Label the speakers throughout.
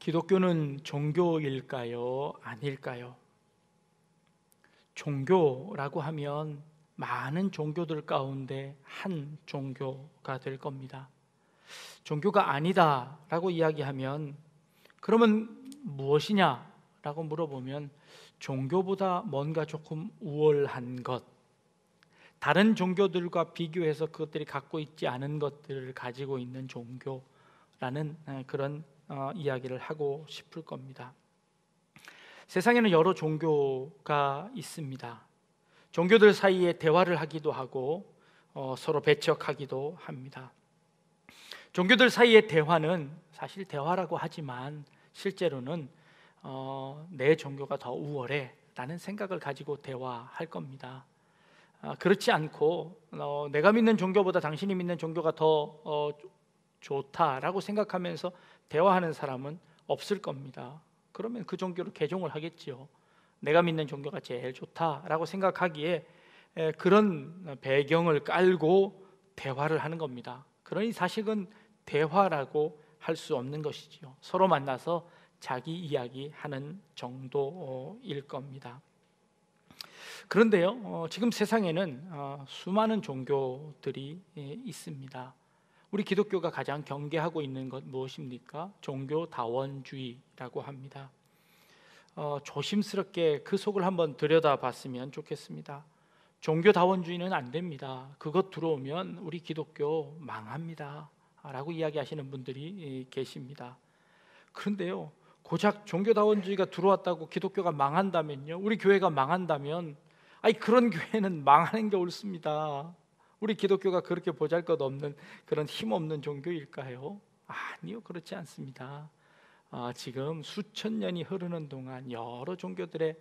Speaker 1: 기독교는 종교일까요? 아닐까요? 종교라고 하면 많은 종교들 가운데 한 종교가 될 겁니다. 종교가 아니다라고 이야기하면 그러면 무엇이냐라고 물어보면 종교보다 뭔가 조금 우월한 것, 다른 종교들과 비교해서 그것들이 갖고 있지 않은 것들을 가지고 있는 종교라는 그런 이야기를 하고 싶을 겁니다. 세상에는 여러 종교가 있습니다. 종교들 사이에 대화를 하기도 하고 서로 배척하기도 합니다. 종교들 사이의 대화는 사실 대화라고 하지만 실제로는 내 종교가 더 우월해 라는 생각을 가지고 대화할 겁니다. 그렇지 않고 내가 믿는 종교보다 당신이 믿는 종교가 더 좋다라고 생각하면서 대화하는 사람은 없을 겁니다. 그러면 그 종교로 개종을 하겠지요. 내가 믿는 종교가 제일 좋다라고 생각하기에 그런 배경을 깔고 대화를 하는 겁니다. 그러니 사실은 대화라고 할 수 없는 것이지요. 서로 만나서 자기 이야기하는 정도일 겁니다. 그런데요, 지금 세상에는 수많은 종교들이 있습니다. 우리 기독교가 가장 경계하고 있는 것 무엇입니까? 종교다원주의라고 합니다. 조심스럽게 그 속을 한번 들여다봤으면 좋겠습니다. 종교다원주의는 안 됩니다. 그것 들어오면 우리 기독교 망합니다 라고 이야기하시는 분들이 계십니다. 그런데요, 고작 종교다원주의가 들어왔다고 기독교가 망한다면요, 우리 교회가 망한다면 그런 교회는 망하는 게 옳습니다. 우리 기독교가 그렇게 보잘것없는 그런 힘없는 종교일까요? 아니요, 그렇지 않습니다. 지금 수천 년이 흐르는 동안 여러 종교들의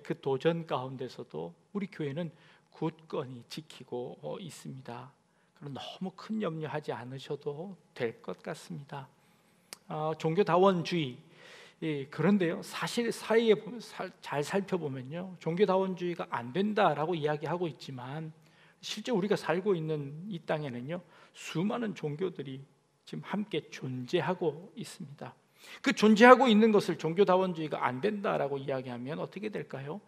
Speaker 1: 그 도전 가운데서도 우리 교회는 굳건히 지키고 있습니다. 그럼 너무 큰 염려하지 않으셔도 될 것 같습니다. 종교다원주의, 그런데요, 사실 사이에 잘 살펴보면요, 종교다원주의가 안 된다라고 이야기하고 있지만 실제 우리가 살고 있는 이 땅에는요, 수많은 종교들이 지금 함께 존재하고 있습니다. 그 존재하고 있는 것을 종교다원주의가 안 된다라고 이야기하면 어떻게 될까요?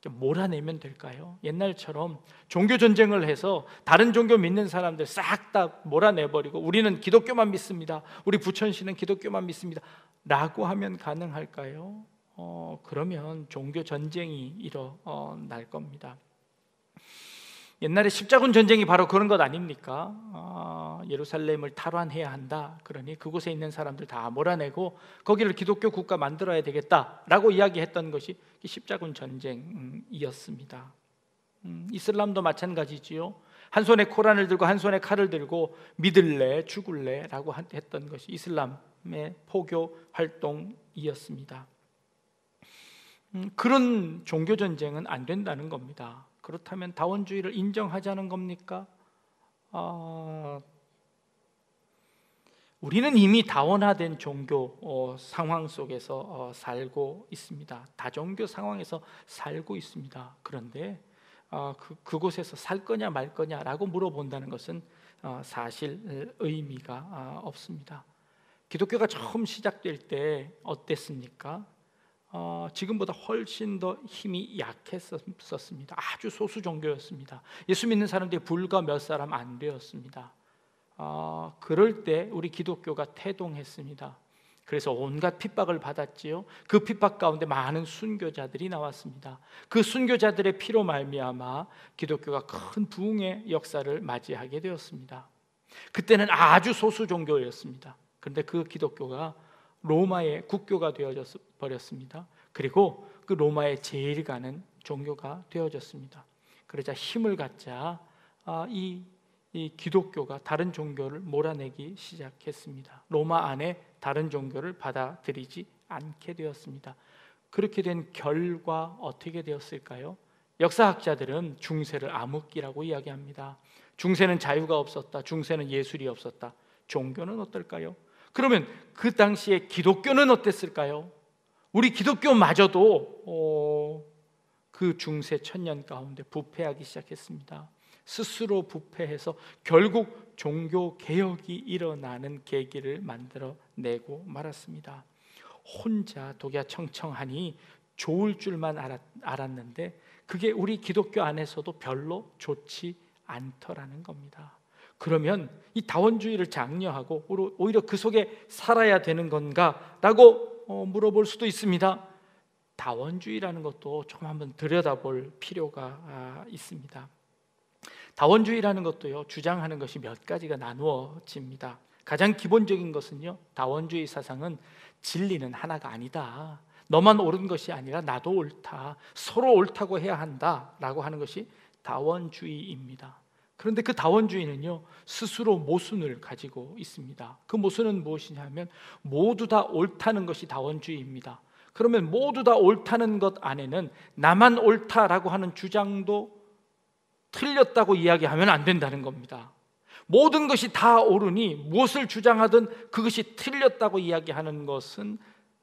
Speaker 1: 몰아내면 될까요? 옛날처럼 종교 전쟁을 해서 다른 종교 믿는 사람들 싹 다 몰아내버리고 우리는 기독교만 믿습니다, 우리 부천시는 기독교만 믿습니다 라고 하면 가능할까요? 그러면 종교 전쟁이 일어날 겁니다. 옛날에 십자군 전쟁이 바로 그런 것 아닙니까? 예루살렘을 탈환해야 한다. 그러니 그곳에 있는 사람들 다 몰아내고 거기를 기독교 국가 만들어야 되겠다라고 이야기했던 것이 십자군 전쟁이었습니다. 이슬람도 마찬가지지요. 한 손에 코란을 들고 한 손에 칼을 들고 믿을래 죽을래라고 했던 것이 이슬람의 포교 활동이었습니다. 그런 종교 전쟁은 안 된다는 겁니다. 그렇다면 다원주의를 인정하자는 겁니까? 우리는 이미 다원화된 종교 상황 속에서 살고 있습니다. 다종교 상황에서 살고 있습니다. 그런데 그곳에서 살 거냐 말 거냐라고 물어본다는 것은 사실 의미가 없습니다. 기독교가 처음 시작될 때 어땠습니까? 지금보다 훨씬 더 힘이 약했었습니다. 아주 소수 종교였습니다. 예수 믿는 사람들이 불과 몇 사람 안 되었습니다. 그럴 때 우리 기독교가 태동했습니다. 그래서 온갖 핍박을 받았지요. 그 핍박 가운데 많은 순교자들이 나왔습니다. 그 순교자들의 피로 말미암아 기독교가 큰 부흥의 역사를 맞이하게 되었습니다. 그때는 아주 소수 종교였습니다. 그런데 그 기독교가 로마의 국교가 되어져 버렸습니다. 그리고 그 로마에 제일 가는 종교가 되어졌습니다. 그러자 힘을 갖자 이 기독교가 다른 종교를 몰아내기 시작했습니다. 로마 안에 다른 종교를 받아들이지 않게 되었습니다. 그렇게 된 결과 어떻게 되었을까요? 역사학자들은 중세를 암흑기라고 이야기합니다. 중세는 자유가 없었다. 중세는 예술이 없었다. 종교는 어떨까요? 그러면 그 당시에 기독교는 어땠을까요? 우리 기독교마저도 그 중세 천년 가운데 부패하기 시작했습니다. 스스로 부패해서 결국 종교 개혁이 일어나는 계기를 만들어내고 말았습니다. 혼자 독야청청하니 좋을 줄만 알았는데 그게 우리 기독교 안에서도 별로 좋지 않더라는 겁니다. 그러면 이 다원주의를 장려하고 오히려 그 속에 살아야 되는 건가? 라고 물어볼 수도 있습니다. 다원주의라는 것도 좀 한번 들여다볼 필요가 있습니다. 다원주의라는 것도요, 주장하는 것이 몇 가지가 나누어집니다. 가장 기본적인 것은요, 다원주의 사상은 진리는 하나가 아니다, 너만 옳은 것이 아니라 나도 옳다, 서로 옳다고 해야 한다라고 하는 것이 다원주의입니다. 그런데 그 다원주의는요, 스스로 모순을 가지고 있습니다. 그 모순은 무엇이냐면 모두 다 옳다는 것이 다원주의입니다. 그러면 모두 다 옳다는 것 안에는 나만 옳다라고 하는 주장도 틀렸다고 이야기하면 안 된다는 겁니다. 모든 것이 다 옳으니 무엇을 주장하든 그것이 틀렸다고 이야기하는 것은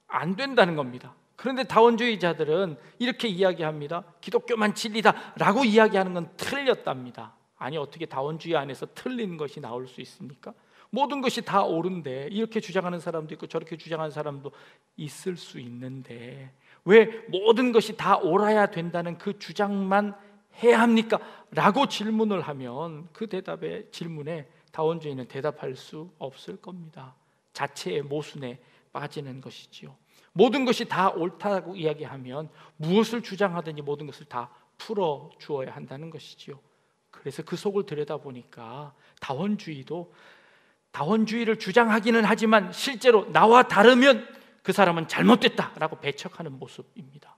Speaker 1: 안 된다는 겁니다. 그런데 다원주의자들은 이렇게 이야기합니다. 기독교만 진리다라고 이야기하는 건 틀렸답니다. 아니, 어떻게 다원주의 안에서 틀린 것이 나올 수 있습니까? 모든 것이 다 옳은데 이렇게 주장하는 사람도 있고 저렇게 주장하는 사람도 있을 수 있는데 왜 모든 것이 다 옳아야 된다는 그 주장만 해야 합니까? 라고 질문을 하면 그 질문에 다원주의는 대답할 수 없을 겁니다. 자체의 모순에 빠지는 것이지요. 모든 것이 다 옳다고 이야기하면 무엇을 주장하든지 모든 것을 다 풀어 주어야 한다는 것이지요. 그래서 그 속을 들여다보니까 다원주의를 주장하기는 하지만 실제로 나와 다르면 그 사람은 잘못됐다라고 배척하는 모습입니다.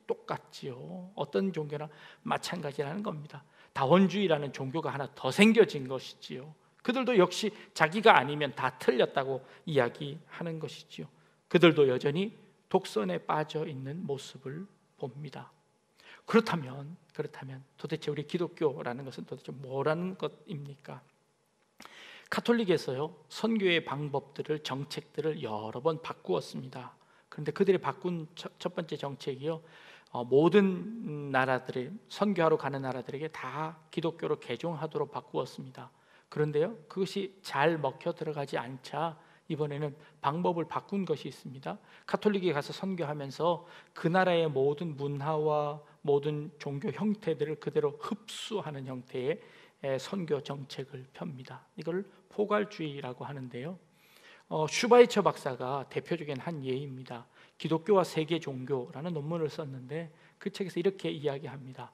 Speaker 1: 똑같지요. 어떤 종교나 마찬가지라는 겁니다. 다원주의라는 종교가 하나 더 생겨진 것이지요. 그들도 역시 자기가 아니면 다 틀렸다고 이야기하는 것이지요. 그들도 여전히 독선에 빠져 있는 모습을 봅니다. 그렇다면 도대체 우리 기독교라는 것은 도대체 뭐라는 것입니까? 카톨릭에서요, 선교의 방법들을, 정책들을 여러 번 바꾸었습니다. 그런데 그들이 바꾼 첫 번째 정책이요, 모든 나라들이 선교하러 가는 나라들에게 다 기독교로 개종하도록 바꾸었습니다. 그런데요, 그것이 잘 먹혀 들어가지 않자 이번에는 방법을 바꾼 것이 있습니다. 카톨릭에 가서 선교하면서 그 나라의 모든 문화와 모든 종교 형태들을 그대로 흡수하는 형태의 선교 정책을 펴니다. 이걸 포괄주의라고 하는데요, 슈바이처 박사가 대표적인 한 예입니다. 기독교와 세계 종교라는 논문을 썼는데 그 책에서 이렇게 이야기합니다.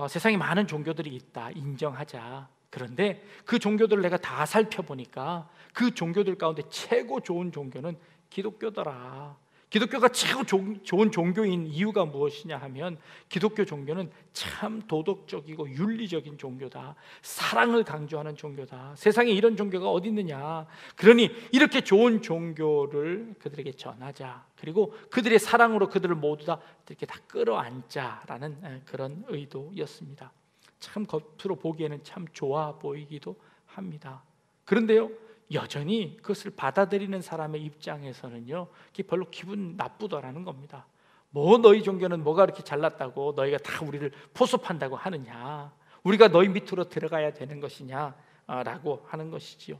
Speaker 1: 세상에 많은 종교들이 있다, 인정하자. 그런데 그 종교들을 내가 다 살펴보니까 그 종교들 가운데 최고 좋은 종교는 기독교더라. 기독교가 최고 좋은 종교인 이유가 무엇이냐 하면 기독교 종교는 참 도덕적이고 윤리적인 종교다, 사랑을 강조하는 종교다, 세상에 이런 종교가 어디 있느냐. 그러니 이렇게 좋은 종교를 그들에게 전하자, 그리고 그들의 사랑으로 그들을 모두 다 이렇게 다 끌어안자라는 그런 의도였습니다. 참 겉으로 보기에는 참 좋아 보이기도 합니다. 그런데요, 여전히 그것을 받아들이는 사람의 입장에서는요, 그게 별로 기분 나쁘더라는 겁니다. 뭐 너희 종교는 뭐가 그렇게 잘났다고 너희가 다 우리를 포섭한다고 하느냐, 우리가 너희 밑으로 들어가야 되는 것이냐 라고 하는 것이지요.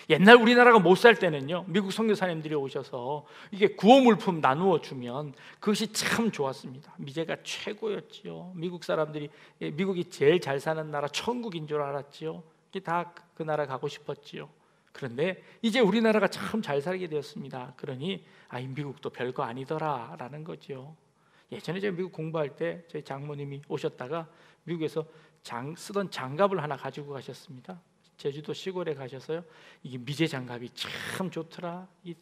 Speaker 1: 옛날 우리나라가 못 살 때는요, 미국 선교사님들이 오셔서 이게 구호물품 나누어 주면 그것이 참 좋았습니다. 미제가 최고였지요. 미국 사람들이 미국이 제일 잘 사는 나라, 천국인 줄 알았지요. 다 그 나라 가고 싶었지요. 그런데 이제 우리나라가 참 잘 살게 되었습니다. 그러니 이 미국도 별거 아니더라 라는 거죠. 예전에 제가 미국 공부할 때 저희 장모님이 오셨다가 미국에서 쓰던 장갑을 하나 가지고 가셨습니다. 제주도 시골에 가셔서요, 이게 미제 장갑이 참 좋더라, 이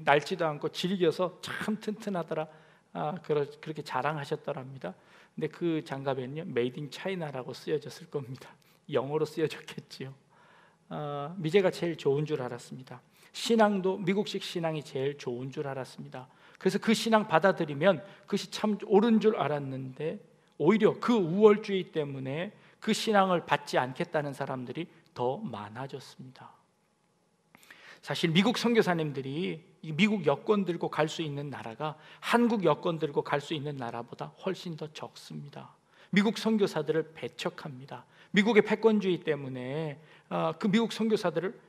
Speaker 1: 낡지도 않고 질겨서 참 튼튼하더라, 그렇게 자랑하셨더랍니다. 근데 그 장갑에는요, 메이드 인 차이나라고 쓰여졌을 겁니다. 영어로 쓰여졌겠지요. 미제가 제일 좋은 줄 알았습니다. 신앙도 미국식 신앙이 제일 좋은 줄 알았습니다. 그래서 그 신앙 받아들이면 그것이 참 옳은 줄 알았는데 오히려 그 우월주의 때문에 그 신앙을 받지 않겠다는 사람들이 더 많아졌습니다. 사실 미국 선교사님들이 미국 여권 들고 갈 수 있는 나라가 한국 여권 들고 갈 수 있는 나라보다 훨씬 더 적습니다. 미국 선교사들을 배척합니다. 미국의 패권주의 때문에 그 미국 선교사들을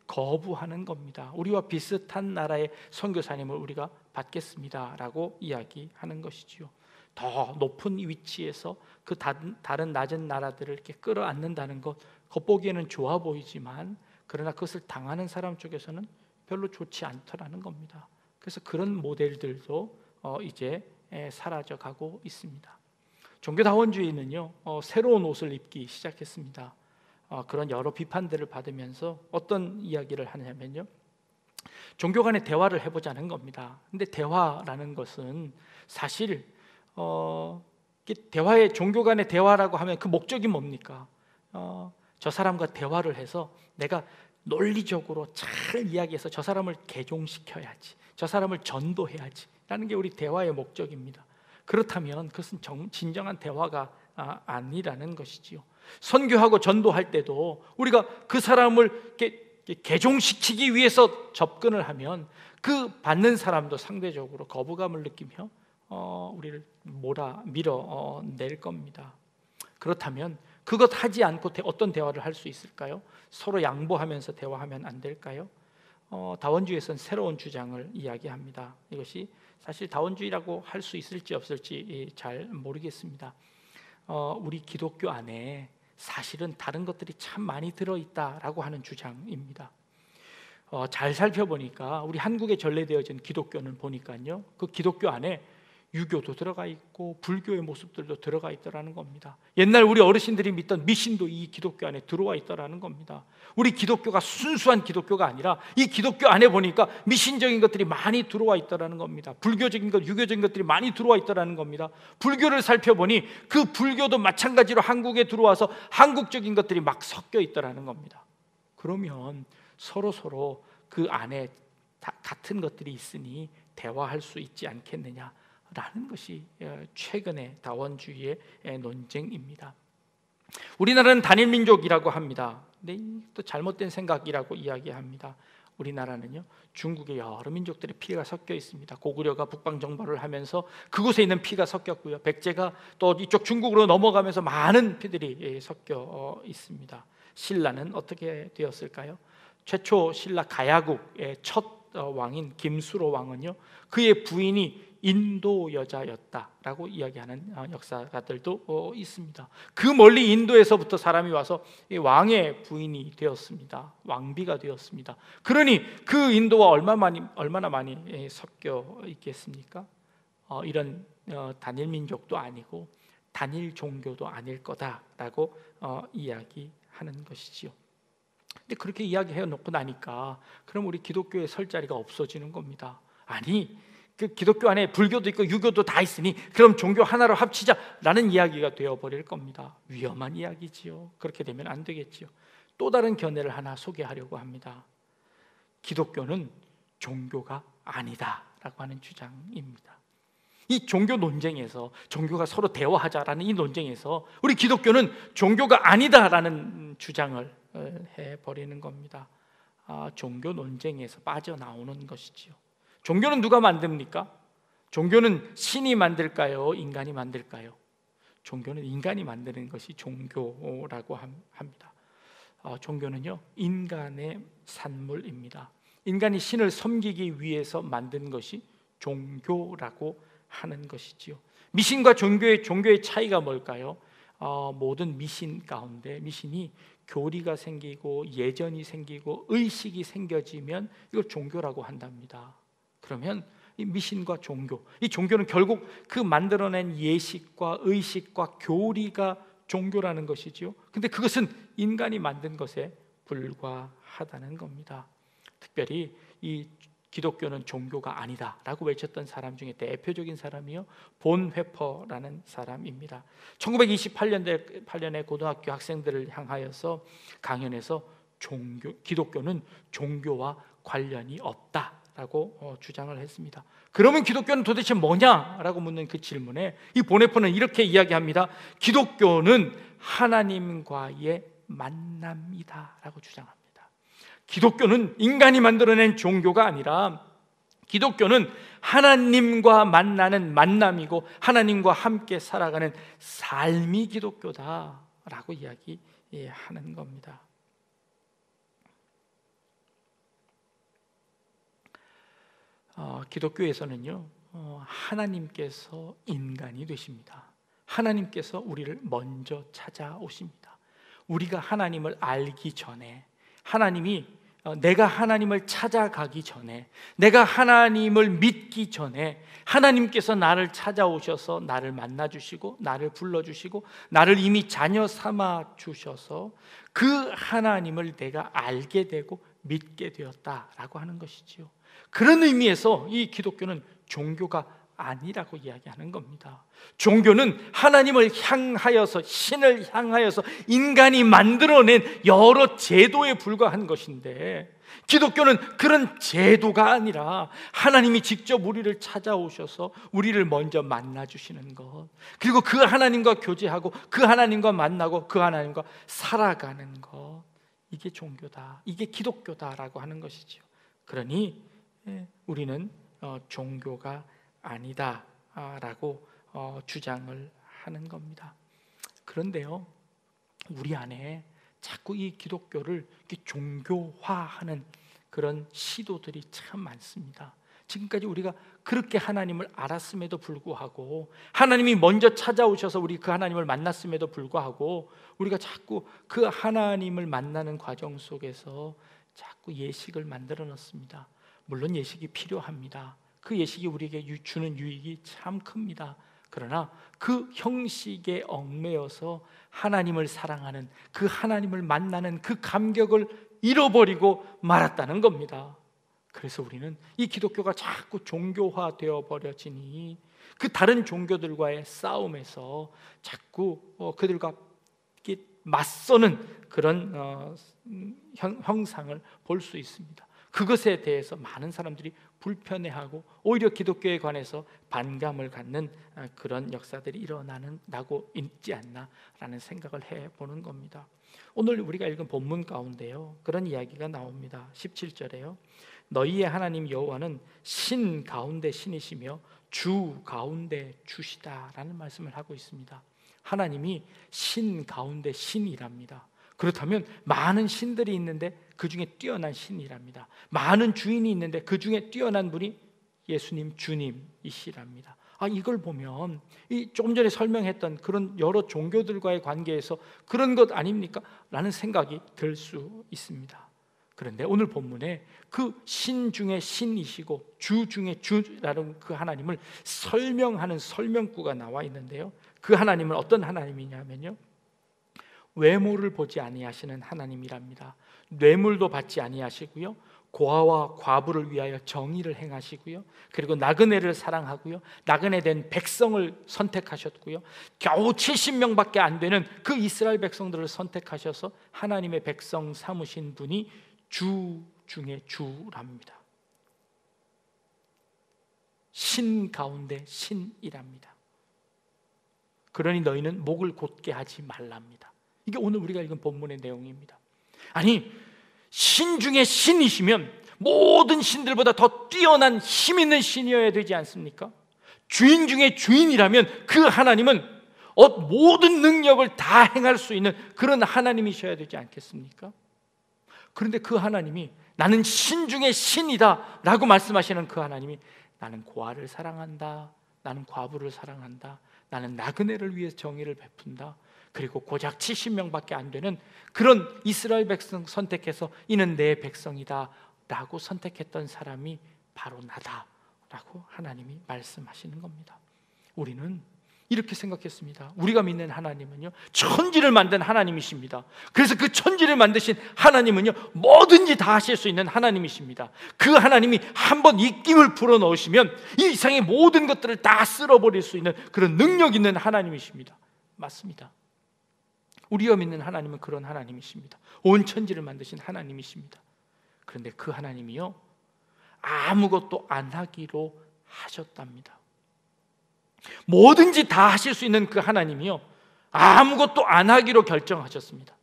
Speaker 1: 거부하는 겁니다. 우리와 비슷한 나라의 선교사님을 우리가 받겠습니다라고 이야기하는 것이지요. 더 높은 위치에서 그 다른 낮은 나라들을 이렇게 끌어안는다는 것, 겉보기에는 좋아 보이지만 그러나 그것을 당하는 사람 쪽에서는 별로 좋지 않더라는 겁니다. 그래서 그런 모델들도 이제 사라져가고 있습니다. 종교다원주의는요, 새로운 옷을 입기 시작했습니다. 그런 여러 비판들을 받으면서 어떤 이야기를 하냐면요, 종교 간의 대화를 해보자는 겁니다. 근데 대화라는 것은 사실 대화의 종교 간의 대화라고 하면 그 목적이 뭡니까? 저 사람과 대화를 해서 내가 논리적으로 잘 이야기해서 저 사람을 개종시켜야지, 저 사람을 전도해야지 라는 게 우리 대화의 목적입니다. 그렇다면 그것은 진정한 대화가 아니라는 것이지요. 선교하고 전도할 때도 우리가 그 사람을 개종시키기 위해서 접근을 하면 그 받는 사람도 상대적으로 거부감을 느끼며 우리를 밀어낼 겁니다. 그렇다면 그것 하지 않고 어떤 대화를 할 수 있을까요? 서로 양보하면서 대화하면 안 될까요? 다원주의에서는 새로운 주장을 이야기합니다. 이것이 사실 다원주의라고 할 수 있을지 없을지 잘 모르겠습니다. 우리 기독교 안에 사실은 다른 것들이 참 많이 들어있다라고 하는 주장입니다. 잘 살펴보니까 우리 한국에 전래되어진 기독교는 보니까요, 그 기독교 안에 유교도 들어가 있고 불교의 모습들도 들어가 있더라는 겁니다. 옛날 우리 어르신들이 믿던 미신도 이 기독교 안에 들어와 있더라는 겁니다. 우리 기독교가 순수한 기독교가 아니라 이 기독교 안에 보니까 미신적인 것들이 많이 들어와 있더라는 겁니다. 불교적인 것, 유교적인 것들이 많이 들어와 있더라는 겁니다. 불교를 살펴보니 그 불교도 마찬가지로 한국에 들어와서 한국적인 것들이 막 섞여 있더라는 겁니다. 그러면 서로 그 안에 같은 것들이 있으니 대화할 수 있지 않겠느냐 라는 것이 최근의 다원주의의 논쟁입니다. 우리나라는 단일민족이라고 합니다. 근데 또 잘못된 생각이라고 이야기합니다. 우리나라는요, 중국의 여러 민족들의 피가 섞여 있습니다. 고구려가 북방 정벌을 하면서 그곳에 있는 피가 섞였고요, 백제가 또 이쪽 중국으로 넘어가면서 많은 피들이 섞여 있습니다. 신라는 어떻게 되었을까요? 최초 신라 가야국의 첫 왕인 김수로 왕은요, 그의 부인이 인도 여자였다라고 이야기하는 역사가들도 있습니다. 그 멀리 인도에서부터 사람이 와서 왕의 부인이 되었습니다. 왕비가 되었습니다. 그러니 그 인도와 얼마나 많이 섞여 있겠습니까? 이런 단일 민족도 아니고 단일 종교도 아닐 거다라고 이야기하는 것이지요. 근데 그렇게 이야기해 놓고 나니까 그럼 우리 기독교에 설 자리가 없어지는 겁니다. 아니, 그 기독교 안에 불교도 있고 유교도 다 있으니 그럼 종교 하나로 합치자라는 이야기가 되어버릴 겁니다. 위험한 이야기지요. 그렇게 되면 안 되겠지요. 또 다른 견해를 하나 소개하려고 합니다. 기독교는 종교가 아니다라고 하는 주장입니다. 이 종교 논쟁에서, 종교가 서로 대화하자라는 이 논쟁에서 우리 기독교는 종교가 아니다라는 주장을 해버리는 겁니다. 종교 논쟁에서 빠져나오는 것이지요. 종교는 누가 만듭니까? 종교는 신이 만들까요? 인간이 만들까요? 종교는 인간이 만드는 것이 종교라고 합니다. 종교는요, 인간의 산물입니다. 인간이 신을 섬기기 위해서 만든 것이 종교라고 하는 것이지요. 미신과 종교의 차이가 뭘까요? 모든 미신 가운데 미신이 교리가 생기고 예전이 생기고 의식이 생겨지면 이걸 종교라고 한답니다. 그러면 이 미신과 종교, 이 종교는 결국 그 만들어낸 예식과 의식과 교리가 종교라는 것이지요. 근데 그것은 인간이 만든 것에 불과하다는 겁니다. 특별히 이 기독교는 종교가 아니다라고 외쳤던 사람 중에 대표적인 사람이요, 본회퍼라는 사람입니다. 1928년에 고등학교 학생들을 향하여서 강연에서 기독교는 종교와 관련이 없다라고 주장을 했습니다. 그러면 기독교는 도대체 뭐냐라고 묻는 그 질문에 이 본회퍼는 이렇게 이야기합니다. 기독교는 하나님과의 만남이다라고 주장합니다. 기독교는 인간이 만들어낸 종교가 아니라 기독교는 하나님과 만나는 만남이고 하나님과 함께 살아가는 삶이 기독교다라고 이야기하는 겁니다. 기독교에서는요, 하나님께서 인간이 되십니다. 하나님께서 우리를 먼저 찾아오십니다. 우리가 하나님을 알기 전에, 내가 하나님을 찾아가기 전에, 내가 하나님을 믿기 전에 하나님께서 나를 찾아오셔서 나를 만나주시고 나를 불러주시고 나를 이미 자녀 삼아 주셔서 그 하나님을 내가 알게 되고 믿게 되었다라고 하는 것이지요. 그런 의미에서 이 기독교는 종교가 아니라고 이야기하는 겁니다. 종교는 하나님을 향하여서, 신을 향하여서 인간이 만들어낸 여러 제도에 불과한 것인데, 기독교는 그런 제도가 아니라 하나님이 직접 우리를 찾아오셔서 우리를 먼저 만나주시는 것, 그리고 그 하나님과 교제하고 그 하나님과 만나고 그 하나님과 살아가는 것, 이게 종교다, 이게 기독교다라고 하는 것이죠. 그러니 우리는 종교가 아니다라고 주장을 하는 겁니다. 그런데요, 우리 안에 자꾸 이 기독교를 종교화하는 그런 시도들이 참 많습니다. 지금까지 우리가 그렇게 하나님을 알았음에도 불구하고, 하나님이 먼저 찾아오셔서 우리 그 하나님을 만났음에도 불구하고, 우리가 자꾸 그 하나님을 만나는 과정 속에서 자꾸 예식을 만들어 놓습니다. 물론 예식이 필요합니다. 그 예식이 우리에게 주는 유익이 참 큽니다. 그러나 그 형식에 얽매여서 하나님을 사랑하는, 그 하나님을 만나는 그 감격을 잃어버리고 말았다는 겁니다. 그래서 우리는 이 기독교가 자꾸 종교화되어 버려지니 그 다른 종교들과의 싸움에서 자꾸 그들과 맞서는 그런 형상을 볼 수 있습니다. 그것에 대해서 많은 사람들이 불편해하고 오히려 기독교에 관해서 반감을 갖는 그런 역사들이 일어나고 있지 않나라는 생각을 해보는 겁니다. 오늘 우리가 읽은 본문 가운데요, 그런 이야기가 나옵니다. 17절에요. 너희의 하나님 여호와는 신 가운데 신이시며 주 가운데 주시다라는 말씀을 하고 있습니다. 하나님이 신 가운데 신이랍니다. 그렇다면 많은 신들이 있는데 그 중에 뛰어난 신이랍니다. 많은 주인이 있는데 그 중에 뛰어난 분이 예수님 주님이시랍니다. 이걸 보면 조금 전에 설명했던 그런 여러 종교들과의 관계에서 그런 것 아닙니까? 라는 생각이 들 수 있습니다. 그런데 오늘 본문에 그 신 중에 신이시고 주 중에 주라는 그 하나님을 설명하는 설명구가 나와 있는데요, 그 하나님은 어떤 하나님이냐면요, 외모를 보지 아니하시는 하나님이랍니다. 뇌물도 받지 아니하시고요, 고아와 과부를 위하여 정의를 행하시고요, 그리고 나그네를 사랑하고요, 나그네 된 백성을 선택하셨고요, 겨우 70명밖에 안 되는 그 이스라엘 백성들을 선택하셔서 하나님의 백성 삼으신 분이 주 중에 주랍니다. 신 가운데 신이랍니다. 그러니 너희는 목을 곧게 하지 말랍니다. 이게 오늘 우리가 읽은 본문의 내용입니다. 아니, 신 중에 신이시면 모든 신들보다 더 뛰어난 힘 있는 신이어야 되지 않습니까? 주인 중에 주인이라면 그 하나님은 모든 능력을 다 행할 수 있는 그런 하나님이셔야 되지 않겠습니까? 그런데 그 하나님이 나는 신 중에 신이다 라고 말씀하시는 그 하나님이 나는 고아를 사랑한다, 나는 과부를 사랑한다, 나는 나그네를 위해 정의를 베푼다, 그리고 고작 70명밖에 안 되는 그런 이스라엘 백성 선택해서 이는 내 백성이다 라고 선택했던 사람이 바로 나다 라고 하나님이 말씀하시는 겁니다. 우리는 이렇게 생각했습니다. 우리가 믿는 하나님은요, 천지를 만든 하나님이십니다. 그래서 그 천지를 만드신 하나님은요, 뭐든지 다 하실 수 있는 하나님이십니다. 그 하나님이 한번 입김을 불어넣으시면 이 이상의 모든 것들을 다 쓸어버릴 수 있는 그런 능력 있는 하나님이십니다. 맞습니다. 우리가 믿는 하나님은 그런 하나님이십니다. 온 천지를 만드신 하나님이십니다. 그런데 그 하나님이요, 아무것도 안 하기로 하셨답니다. 뭐든지 다 하실 수 있는 그 하나님이요, 아무것도 안 하기로 결정하셨습니다.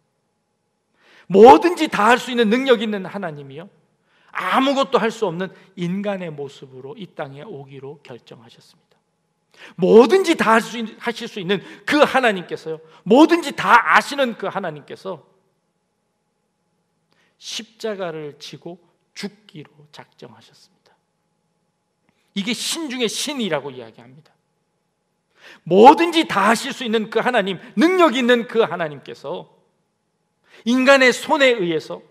Speaker 1: 뭐든지 다 할 수 있는 능력 있는 하나님이요, 아무것도 할 수 없는 인간의 모습으로 이 땅에 오기로 결정하셨습니다. 뭐든지 다 하실 수 있는 그 하나님께서요, 뭐든지 다 아시는 그 하나님께서 십자가를 지고 죽기로 작정하셨습니다. 이게 신 중의 신이라고 이야기합니다. 뭐든지 다 하실 수 있는 그 하나님, 능력 있는 그 하나님께서 인간의 손에 의해서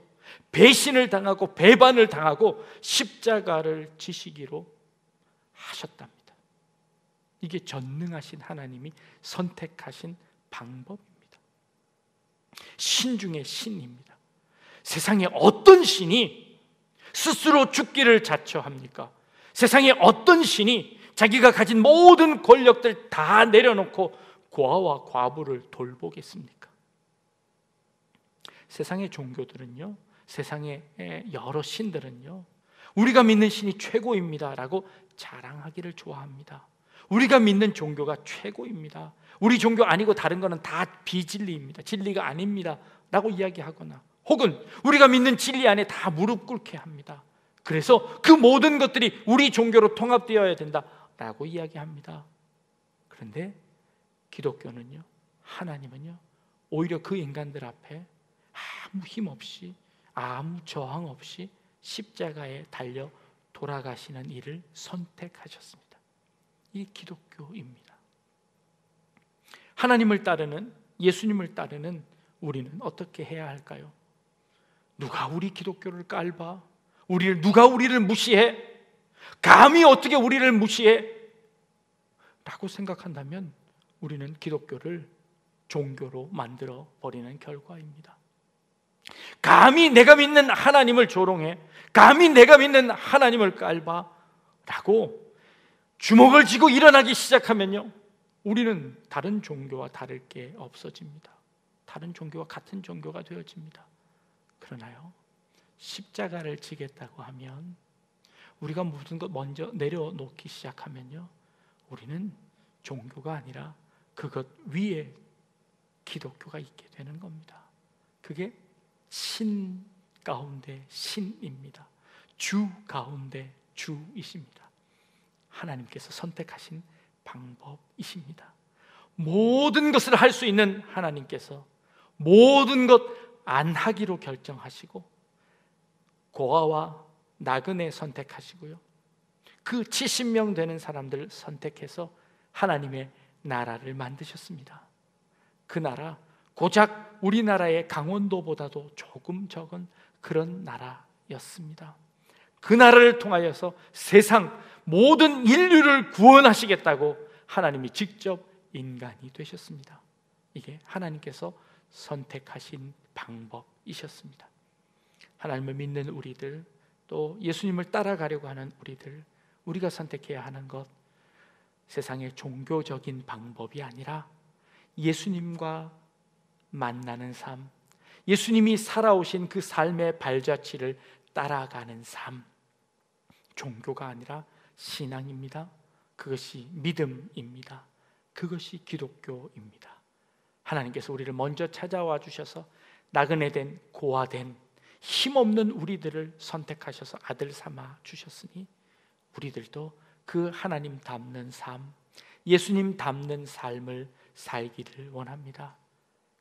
Speaker 1: 배신을 당하고 배반을 당하고 십자가를 지시기로 하셨답니다. 이게 전능하신 하나님이 선택하신 방법입니다. 신 중의 신입니다. 세상에 어떤 신이 스스로 죽기를 자처합니까? 세상에 어떤 신이 자기가 가진 모든 권력들 다 내려놓고 고아와 과부를 돌보겠습니까? 세상의 종교들은요, 세상의 여러 신들은요, 우리가 믿는 신이 최고입니다 라고 자랑하기를 좋아합니다. 우리가 믿는 종교가 최고입니다, 우리 종교 아니고 다른 거는 다 비진리입니다, 진리가 아닙니다 라고 이야기하거나, 혹은 우리가 믿는 진리 안에 다 무릎 꿇게 합니다. 그래서 그 모든 것들이 우리 종교로 통합되어야 된다 라고 이야기합니다. 그런데 기독교는요, 하나님은요, 오히려 그 인간들 앞에 아무 힘 없이, 아무 저항 없이 십자가에 달려 돌아가시는 일을 선택하셨습니다. 이 기독교입니다. 하나님을 따르는, 예수님을 따르는 우리는 어떻게 해야 할까요? 누가 우리 기독교를 깔봐? 누가 우리를 무시해? 감히 어떻게 우리를 무시해? 라고 생각한다면 우리는 기독교를 종교로 만들어 버리는 결과입니다. 감히 내가 믿는 하나님을 조롱해, 감히 내가 믿는 하나님을 깔봐 라고 주먹을 쥐고 일어나기 시작하면요, 우리는 다른 종교와 다를 게 없어집니다. 다른 종교와 같은 종교가 되어집니다. 그러나요, 십자가를 지겠다고 하면, 우리가 모든 것 먼저 내려놓기 시작하면요, 우리는 종교가 아니라 그것 위에 기독교가 있게 되는 겁니다. 그게 신 가운데 신입니다. 주 가운데 주이십니다. 하나님께서 선택하신 방법이십니다. 모든 것을 할 수 있는 하나님께서 모든 것 안 하기로 결정하시고 고아와 나그네 선택하시고요, 그 70명 되는 사람들 선택해서 하나님의 나라를 만드셨습니다. 그 나라, 고작 우리나라의 강원도보다도 조금 적은 그런 나라였습니다. 그 나라를 통하여서 세상 모든 인류를 구원하시겠다고 하나님이 직접 인간이 되셨습니다. 이게 하나님께서 선택하신 방법이셨습니다. 하나님을 믿는 우리들, 또 예수님을 따라가려고 하는 우리들, 우리가 선택해야 하는 것, 세상의 종교적인 방법이 아니라 예수님과 만나는 삶, 예수님이 살아오신 그 삶의 발자취를 따라가는 삶, 종교가 아니라 신앙입니다. 그것이 믿음입니다. 그것이 기독교입니다. 하나님께서 우리를 먼저 찾아와 주셔서 나그네된, 고아된, 힘없는 우리들을 선택하셔서 아들 삼아 주셨으니 우리들도 그 하나님 닮는 삶, 예수님 닮는 삶을 살기를 원합니다.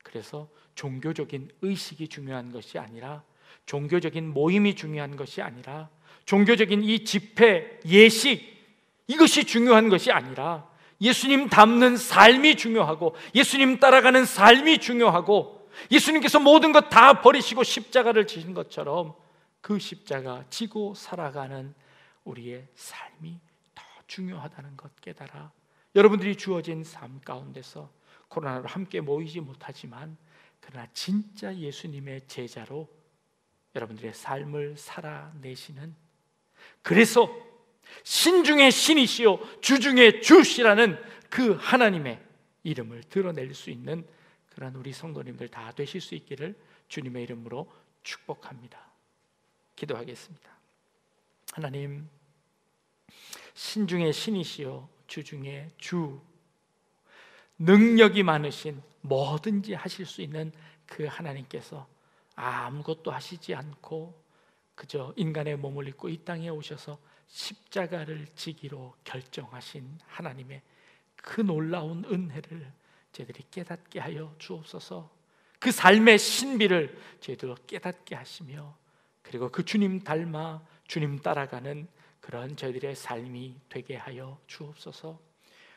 Speaker 1: 그래서 종교적인 의식이 중요한 것이 아니라, 종교적인 모임이 중요한 것이 아니라, 종교적인 이 집회, 예식, 이것이 중요한 것이 아니라 예수님 닮는 삶이 중요하고, 예수님 따라가는 삶이 중요하고, 예수님께서 모든 것 다 버리시고 십자가를 지신 것처럼 그 십자가 지고 살아가는 우리의 삶이 더 중요하다는 것 깨달아 여러분들이 주어진 삶 가운데서 코로나로 함께 모이지 못하지만, 그러나 진짜 예수님의 제자로 여러분들의 삶을 살아내시는, 그래서 신 중에 신이시요 주 중에 주시라는 그 하나님의 이름을 드러낼 수 있는 그런 우리 성도님들 다 되실 수 있기를 주님의 이름으로 축복합니다. 기도하겠습니다. 하나님, 신 중에 신이시요 주 중에 주, 능력이 많으신, 뭐든지 하실 수 있는 그 하나님께서 아무것도 하시지 않고 그저 인간의 몸을 입고 이 땅에 오셔서 십자가를 지기로 결정하신 하나님의 그 놀라운 은혜를 저희들이 깨닫게 하여 주옵소서. 그 삶의 신비를 저희들 깨닫게 하시며, 그리고 그 주님 닮아 주님 따라가는 그런 저희들의 삶이 되게 하여 주옵소서.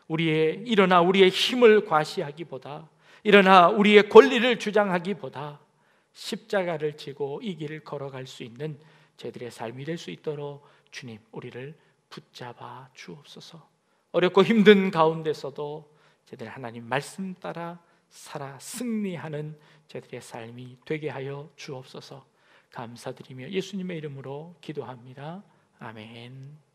Speaker 1: 일어나 우리의 힘을 과시하기보다, 일어나 우리의 권리를 주장하기보다 십자가를 지고 이 길을 걸어갈 수 있는 저희들의 삶이 될 수 있도록 주님 우리를 붙잡아 주옵소서. 어렵고 힘든 가운데서도 저희들 하나님 말씀 따라 살아 승리하는 저희들의 삶이 되게 하여 주옵소서. 감사드리며 예수님의 이름으로 기도합니다. 아멘.